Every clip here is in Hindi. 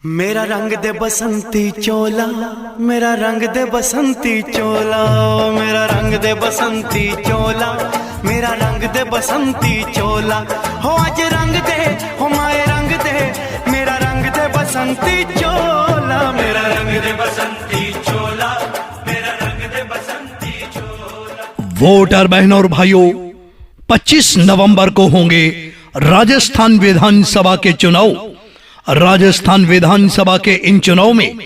मेरा रंग दे बसंती चोला, मेरा रंग दे बसंती चोला, मेरा रंग दे बसंती चोला, मेरा रंग दे बसंती चोला। हो आज रंग दे, हो माए रंग दे, मेरा रंग दे बसंती चोला, मेरा रंग दे बसंती चोला, मेरा रंग दे बसंती चोला। वोटर बहनों और भाइयों, 25 नवंबर को होंगे राजस्थान विधानसभा के चुनाव। राजस्थान विधानसभा के इन चुनाव में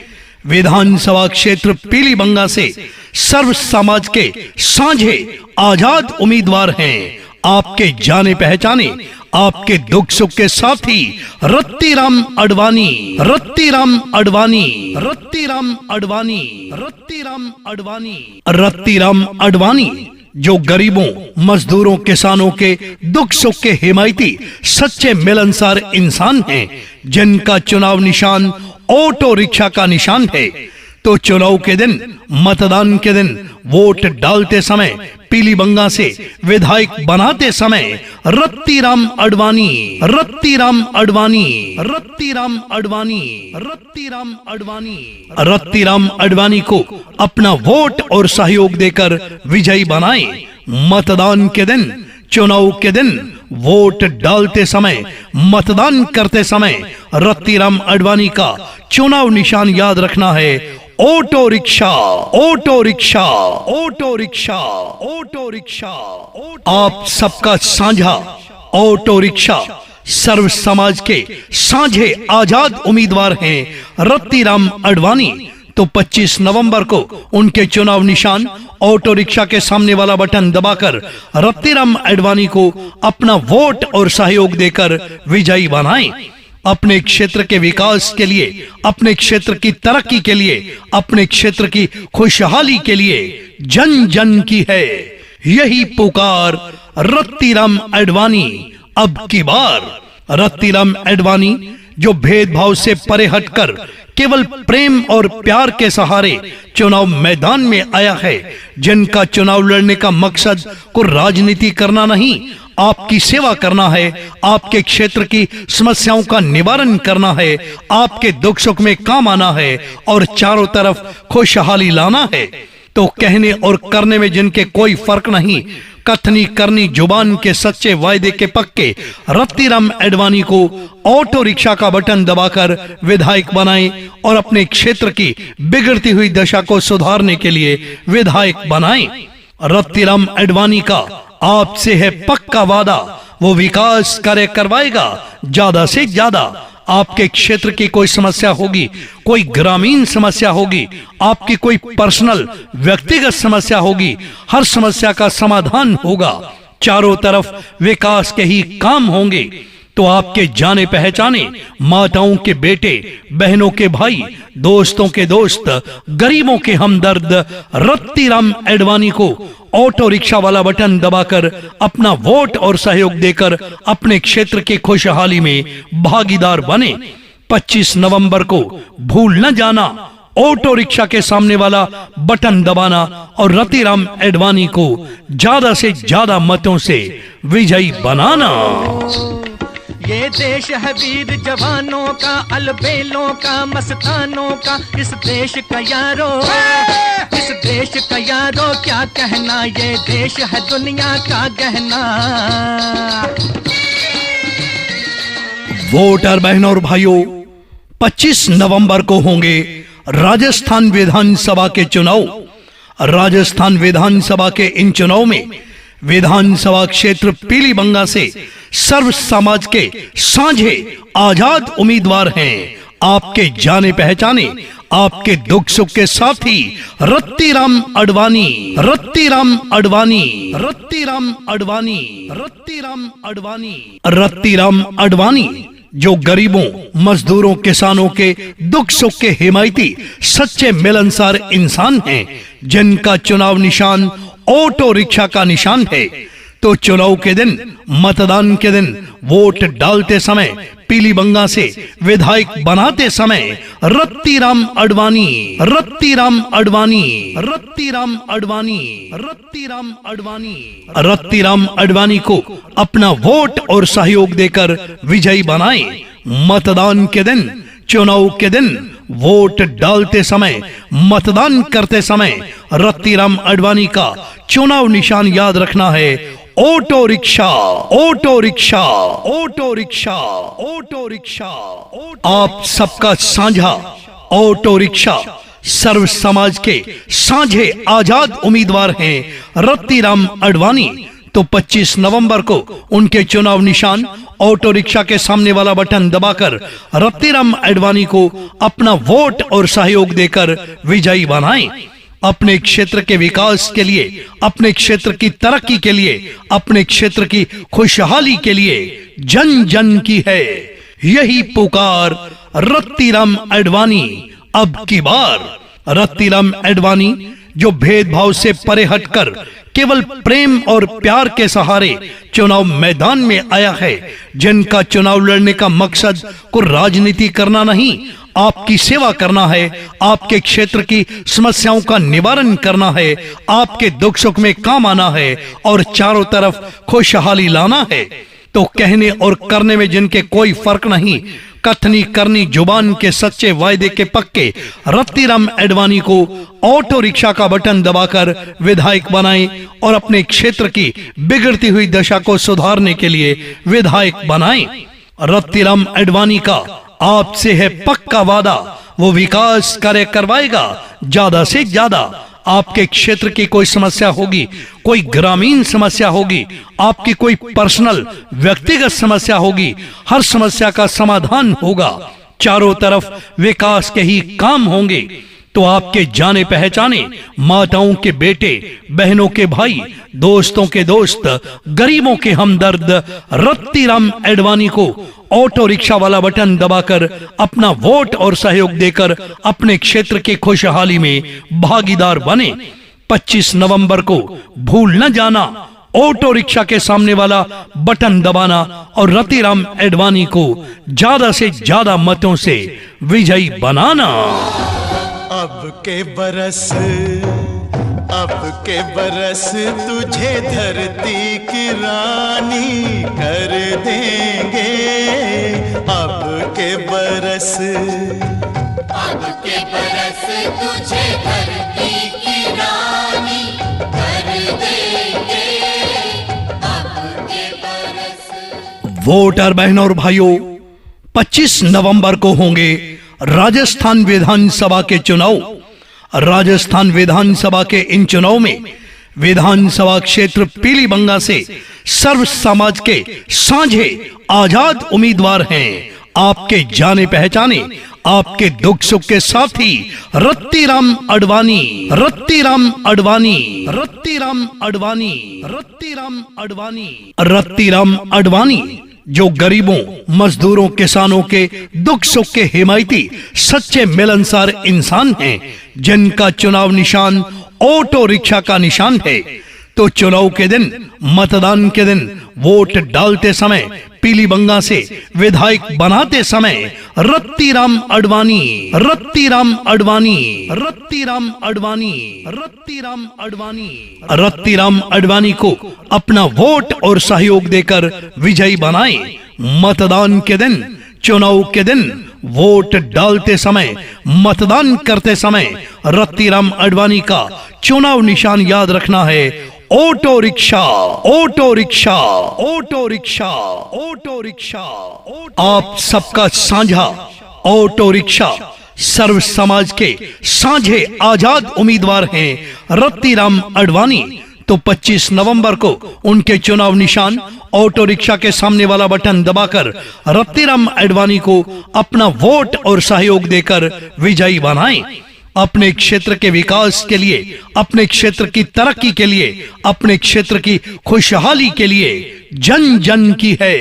विधानसभा क्षेत्र पीलीबंगा से सर्व समाज के साझे आजाद उम्मीदवार हैं। आपके जाने पहचाने, आपके दुख सुख के साथी रत्तीराम अडवाणी, रत्तीराम अडवाणी, रत्तीराम अडवाणी, रत्तीराम अडवाणी, रत्तीराम अडवाणी जो गरीबों, मजदूरों, किसानों के दुख सुख के हिमायती सच्चे मिलनसार इंसान हैं, जिनका चुनाव निशान ऑटो रिक्शा का निशान है। तो चुनाव के दिन, मतदान के दिन वोट डालते समय, पीलीबंगा से विधायक बनाते समय रत्तीराम अडवाणी, रत्तीराम अडवाणी, रत्तीराम अडवाणी, रत्तीराम अडवाणी, रत्तीराम अडवाणी को अपना वोट और सहयोग देकर विजयी बनाएं। मतदान के दिन, चुनाव के दिन वोट डालते समय, मतदान करते समय रत्तीराम अडवाणी का चुनाव निशान याद रखना है auto rickshaw, auto rickshaw, auto rickshaw, auto rickshaw. आप सबका साझा ऑटो रिक्शा सर्व समाज के साझे आजाद उम्मीदवार हैं रत्तीराम अडवाणी। तो 25 नवंबर को उनके चुनाव निशान ऑटो रिक्शा के सामने वाला बटन दबाकर रत्तीराम अडवाणी को अपना वोट और सहयोग देकर विजयी बनाएं। अपने क्षेत्र के विकास के लिए, अपने क्षेत्र की तरक्की के लिए, अपने क्षेत्र की खुशहाली के लिए जन जन की है यही पुकार रत्तीराम अडवाणी। अब की बार रत्तीराम अडवाणी जो भेदभाव से परे हटकर केवल प्रेम और प्यार के सहारे चुनाव मैदान में आया है, जिनका चुनाव लड़ने का मकसद को राजनीति करना नहीं, आपकी सेवा करना है, आपके क्षेत्र की समस्याओं का निवारण करना है, आपके दुख सुख में काम आना है और चारों तरफ खुशहाली लाना है। तो कहने और करने में जिनके कोई फर्क नहीं, कथनी करनी जुबान के सच्चे वायदे के पक्के रत्तीराम अडवाणी को ऑटो रिक्शा का बटन दबाकर विधायक बनाएं और अपने क्षेत्र की बिगड़ती हुई दशा को सुधारने के लिए विधायक बनाएं। रत्तीराम अडवाणी का आपसे है पक्का वादा, वो विकास कार्य करवाएगा ज्यादा से ज्यादा। आपके क्षेत्र की कोई समस्या होगी, कोई ग्रामीण समस्या होगी, आपकी कोई पर्सनल व्यक्तिगत समस्या होगी, हर समस्या का समाधान होगा। चारों तरफ विकास के ही काम होंगे। तो आपके जाने पहचाने, माताओं के बेटे, बहनों के भाई, दोस्तों के दोस्त, गरीबों के हमदर्द रत्तीराम अडवाणी को ऑटो रिक्शा वाला बटन दबाकर अपना वोट और सहयोग देकर अपने क्षेत्र की खुशहाली में भागीदार बने। 25 नवंबर को भूल न जाना ऑटो रिक्शा के सामने वाला बटन दबाना और रत्तीराम अडवाणी को ज्यादा से ज्यादा मतों से विजयी बनाना। ये देश है वीर जवानों का, अलबेलों का, मस्तानों का, इस देश का यारो, इस देश का यारो क्या कहना, ये देश है दुनिया का गहना। वोटर बहनों और भाइयों, 25 नवंबर को होंगे राजस्थान विधानसभा के चुनाव। राजस्थान विधानसभा के इन चुनाव में विधानसभा क्षेत्र पीलीबंगा से सर्व समाज के साझे आजाद उम्मीदवार हैं। आपके जाने पहचाने, आपके दुख सुख के साथी रत्तीराम अडवाणी, रत्तीराम अडवाणी, रत्तीराम अडवाणी, रत्तीराम अडवाणी, रत्तीराम अडवाणी जो गरीबों, मजदूरों, किसानों के दुख सुख के हिमायती सच्चे मिलनसार इंसान हैं, जिनका चुनाव निशान ऑटो रिक्शा का निशान है। तो चुनाव के दिन, मतदान के दिन वोट डालते समय, पीलीबंगा से विधायक बनाते समय रत्तीराम अडवाणी, रत्तीराम अडवाणी, रत्तीराम अडवाणी, रत्तीराम अडवाणी, रत्तीराम अडवाणी को अपना वोट और सहयोग देकर विजयी बनाएं। मतदान के दिन, चुनाव के दिन वोट डालते समय, मतदान करते समय रत्तीराम अडवाणी का चुनाव निशान याद रखना है, auto rickshaw, auto rickshaw, auto rickshaw, auto rickshaw. आप सबका साझा ऑटो रिक्शा सर्व समाज के साझे आजाद उम्मीदवार हैं रत्तीराम अडवाणी। तो 25 नवंबर को उनके चुनाव निशान ऑटो रिक्शा के सामने वाला बटन दबाकर रत्तीराम अडवाणी को अपना वोट और सहयोग देकर विजयी बनाएं। अपने क्षेत्र के विकास के लिए, अपने क्षेत्र की तरक्की के लिए, अपने क्षेत्र की खुशहाली के लिए जन जन की है यही पुकार रत्तीराम अडवाणी। अब की बार रत्तीराम अडवाणी जो भेदभाव से परे हटकर केवल प्रेम और प्यार के सहारे चुनाव मैदान में आया है, जिनका चुनाव लड़ने का मकसद को राजनीति करना नहीं, आपकी सेवा करना है, आपके क्षेत्र की समस्याओं का निवारण करना है, आपके दुख सुख में काम आना है और चारों तरफ खुशहाली लाना है। तो कहने और करने में जिनके कोई फर्क नहीं, कथनी करनी जुबान के सच्चे वायदे के पक्के रत्तीराम अडवाणी को ऑटो रिक्शा का बटन दबाकर विधायक बनाएं और अपने क्षेत्र की बिगड़ती हुई दशा को सुधारने के लिए विधायक बनाएं। रत्तीराम अडवाणी का आपसे है पक्का वादा, वो विकास कार्य करवाएगा ज्यादा से ज्यादा। आपके क्षेत्र की कोई समस्या होगी, कोई ग्रामीण समस्या होगी, आपकी कोई पर्सनल व्यक्तिगत समस्या होगी, हर समस्या का समाधान होगा। चारों तरफ विकास के ही काम होंगे। तो आपके जाने पहचाने, माताओं के बेटे, बहनों के भाई, दोस्तों के दोस्त, गरीबों के हमदर्द रत्तीराम अडवाणी को ऑटो रिक्शा वाला बटन दबाकर अपना वोट और सहयोग देकर अपने क्षेत्र की खुशहाली में भागीदार बने। 25 नवंबर को भूल न जाना, ऑटो रिक्शा के सामने वाला बटन दबाना और रत्तीराम अडवाणी को ज्यादा से ज्यादा मतों से विजयी बनाना। अब के बरस तुझे धरती की रानी कर देंगे। अब के बरस तुझे धरती की रानी कर देंगे। अब के बरस। वोटर बहनों और भाइयों, 25 नवंबर को होंगे राजस्थान विधानसभा के चुनाव। राजस्थान विधानसभा के इन चुनाव में विधानसभा क्षेत्र पीलीबंगा से सर्व समाज के साझे आजाद उम्मीदवार हैं आपके जाने पहचाने, आपके दुख सुख के साथी रत्तीराम अडवाणी, रत्तीराम अडवाणी, रत्तीराम अडवाणी, रत्तीराम अडवाणी, रत्तीराम अडवाणी जो गरीबों, मजदूरों, किसानों के दुख सुख के हिमायती सच्चे मिलनसार इंसान हैं, जिनका चुनाव निशान ऑटो रिक्शा का निशान है। तो चुनाव के दिन, मतदान के दिन वोट डालते समय, पीलीबंगा से विधायक बनाते समय रत्तीराम अडवाणी, रत्तीराम अडवाणी, रत्तीराम अडवाणी, रत्तीराम अडवाणी, रत्तीराम अडवाणी को अपना वोट और सहयोग देकर विजयी बनाएं। मतदान के दिन, चुनाव के दिन वोट डालते समय, मतदान करते समय रत्तीराम अडवाणी का चुनाव निशान याद रखना है, auto rickshaw, auto rickshaw, auto rickshaw, auto rickshaw. आप सबका साझा ऑटो रिक्शा सर्व समाज के साझे आजाद उम्मीदवार हैं रत्तीराम अडवाणी। तो 25 नवंबर को उनके चुनाव निशान ऑटो रिक्शा के सामने वाला बटन दबाकर रत्तीराम अडवाणी को अपना वोट और सहयोग देकर विजयी बनाएं। अपने क्षेत्र के विकास के लिए, अपने क्षेत्र की तरक्की के लिए, अपने क्षेत्र की खुशहाली के लिए जन जन की है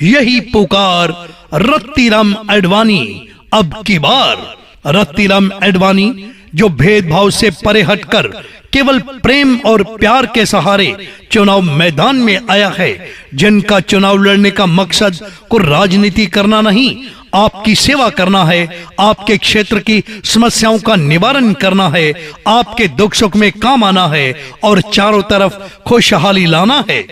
यही पुकार रत्तीराम अडवाणी। अब की बार रत्तीराम अडवाणी जो भेदभाव से परे हटकर केवल प्रेम और प्यार के सहारे चुनाव मैदान में आया है, जिनका चुनाव लड़ने का मकसद को राजनीति करना नहीं, आपकी सेवा करना है, आपके क्षेत्र की समस्याओं का निवारण करना है, आपके दुख सुख में काम आना है और चारों तरफ खुशहाली लाना है।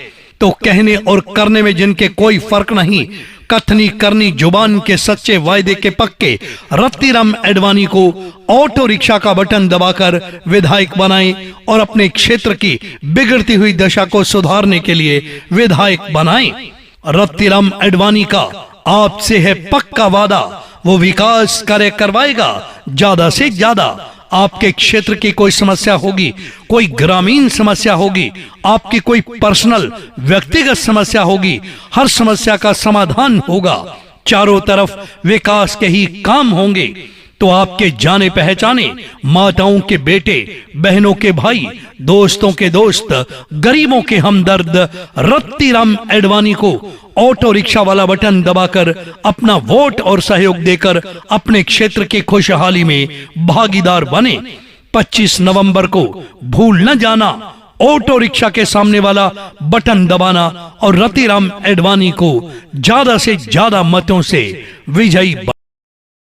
तो कहने और करने में जिनके कोई फर्क नहीं, कथनी करनी जुबान के सच्चे वायदे के पक्के रत्तीराम एडवाणी को ऑटो रिक्शा का बटन दबाकर विधायक बनाएं और अपने क्षेत्र की बिगड़ती हुई दशा को सुधारने के लिए विधायक बनाएं। रत्तीराम एडवाणी का आपसे है पक्का वादा, वो विकास कार्य करवाएगा ज्यादा से ज्यादा। आपके क्षेत्र की कोई समस्या होगी, कोई ग्रामीण समस्या होगी, आपकी कोई पर्सनल व्यक्तिगत समस्या होगी, हर समस्या का समाधान होगा। चारों तरफ विकास के ही काम होंगे। तो आपके जाने पहचाने, माताओं के बेटे, बहनों के भाई, दोस्तों के दोस्त, गरीबों के हमदर्द रत्तीराम एडवाणी को ऑटो रिक्शा वाला बटन दबाकर अपना वोट और सहयोग देकर अपने क्षेत्र की खुशहाली में भागीदार बने। 25 नवंबर को भूल न जाना, ऑटो रिक्शा के सामने वाला बटन दबाना और रत्तीराम एडवाणी को ज्यादा से ज्यादा मतों से विजयी